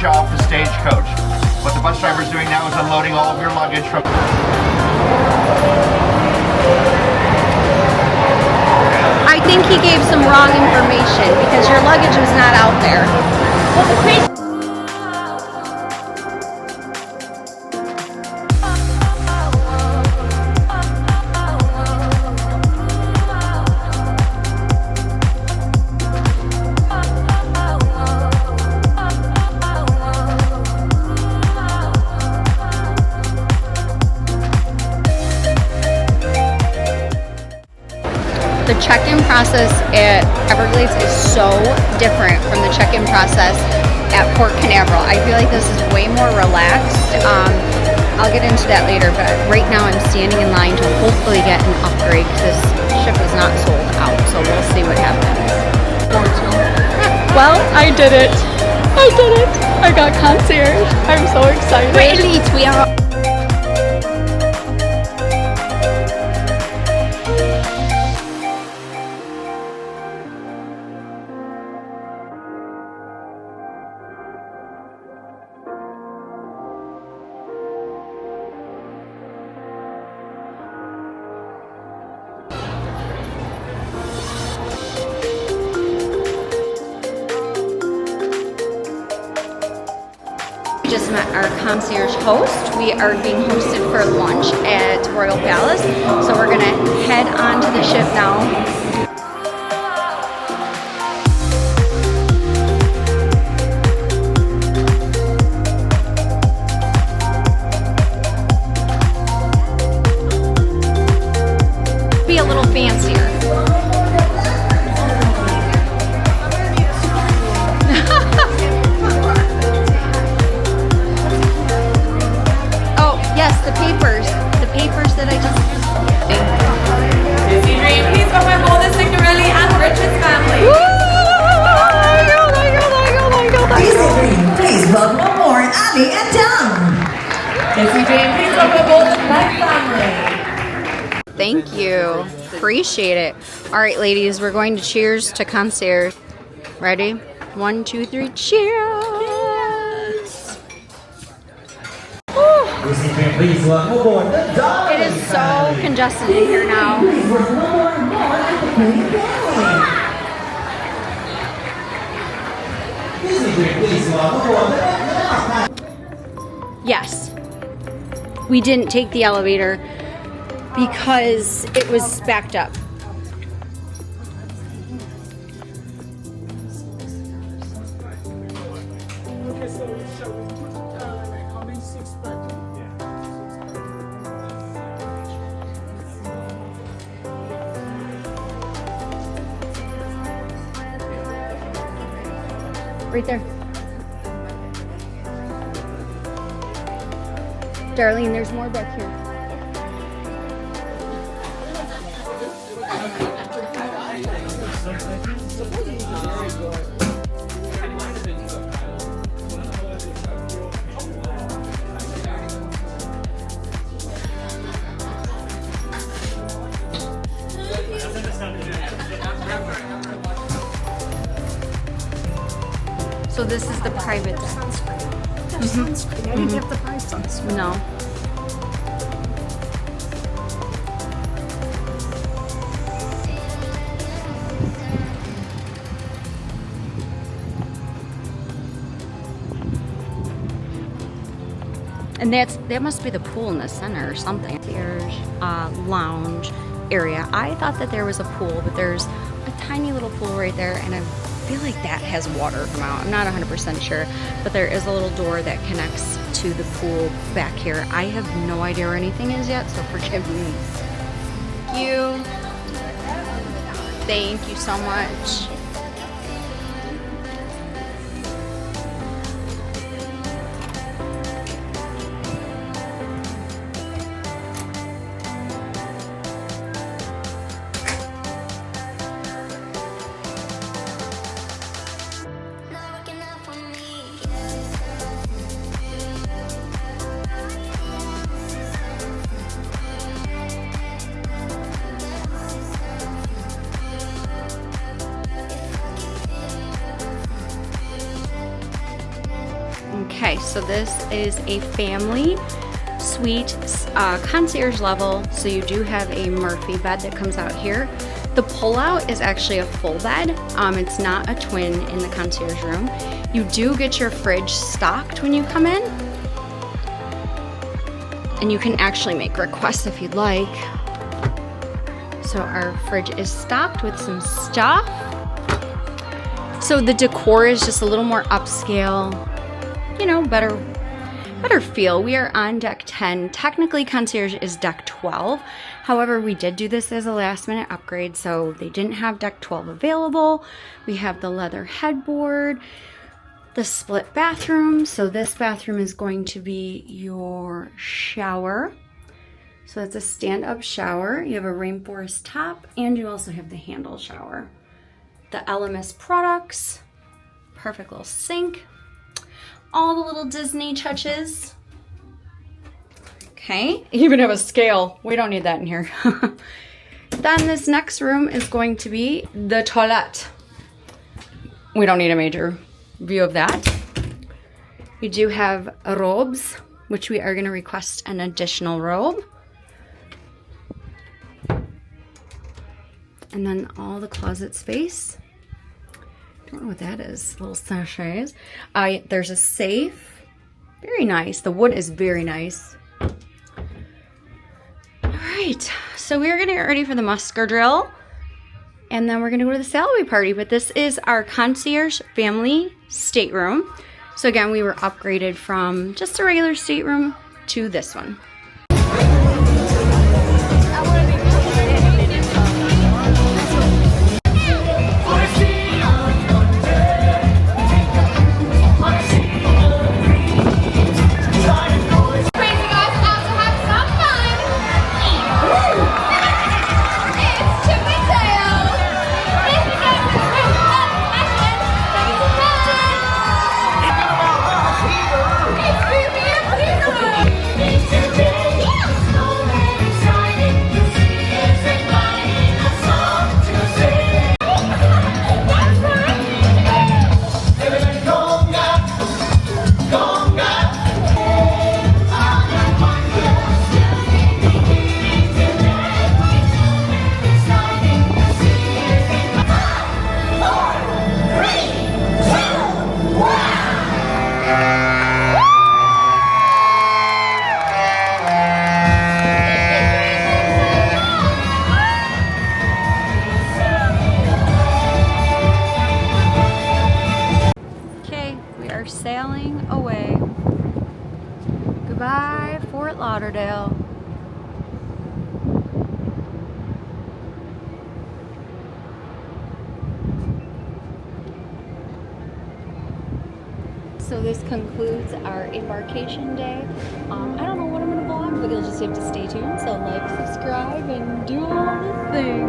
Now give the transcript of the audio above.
you off the stagecoach. What the bus driver is doing now is unloading all of your luggage from... I think he gave some wrong information because your luggage was not out there. Well, the crazy The check-in process at Everglades is so different from the check-in process at Port Canaveral. I feel like this is way more relaxed. I'll get into that later, but right now I'm standing in line to hopefully get an upgrade because this ship is not sold out, so we'll see what happens. Well, I did it. I did it. I got concierge. I'm so excited. Really, we are... Just met our concierge host. We are being hosted for lunch at Royal Palace, so we're gonna head on to the ship now. Be a little fancier. The papers that I just... Disney Dream, please welcome all the Signorelli and Richards family. Disney Dream, please welcome more Abby and Tom. Disney Dream, please welcome all the Black family. Thank you. Appreciate it. All right, ladies, we're going to cheers to concierge. Ready? 1, 2, 3, cheers! It is so congested in here now. Yes, we didn't take the elevator because it was backed up. Right there. Darlene, there's more back here. So this is the private deck. Sunscreen. I didn't have to buy sunscreen. No. And that must be the pool in the center or something. There's a lounge area. I thought that there was a pool, but there's a tiny little pool right there, and I feel like that has water come out. I'm not 100% sure, but there is a little door that connects to the pool back here. I have no idea where anything is yet, so forgive me. Thank you. Thank you so much. Okay, so this is a family suite, concierge level. So you do have a Murphy bed that comes out here. The pull-out is actually a full bed. It's not a twin in the concierge room. You do get your fridge stocked when you come in. And you can actually make requests if you'd like. So our fridge is stocked with some stuff. So the decor is just a little more upscale, you know, better feel. We are on deck 10. Technically, concierge is deck 12. However, we did do this as a last minute upgrade, so they didn't have deck 12 available. We have the leather headboard, the split bathroom. So this bathroom is going to be your shower. So it's a stand-up shower. You have a rainforest top, and you also have the handle shower. The LMS products, perfect little sink, all the little Disney touches. Okay, even have a scale. We don't need that in here. Then this next room is going to be the toilet. We don't need a major view of that. We do have robes, which we are going to request an additional robe. And then all the closet space. Don't know what that is. Little sachets. There's a safe. Very nice. The wood is very nice. All right. So we're going to get ready for the musker drill. And then we're going to go to the salary party. But this is our concierge family stateroom. So again, we were upgraded from just a regular stateroom to this one. Sailing away. Goodbye, Fort Lauderdale. So this concludes our embarkation day. I don't know what I'm gonna vlog, but you'll just have to stay tuned. So like, subscribe, and do all the things.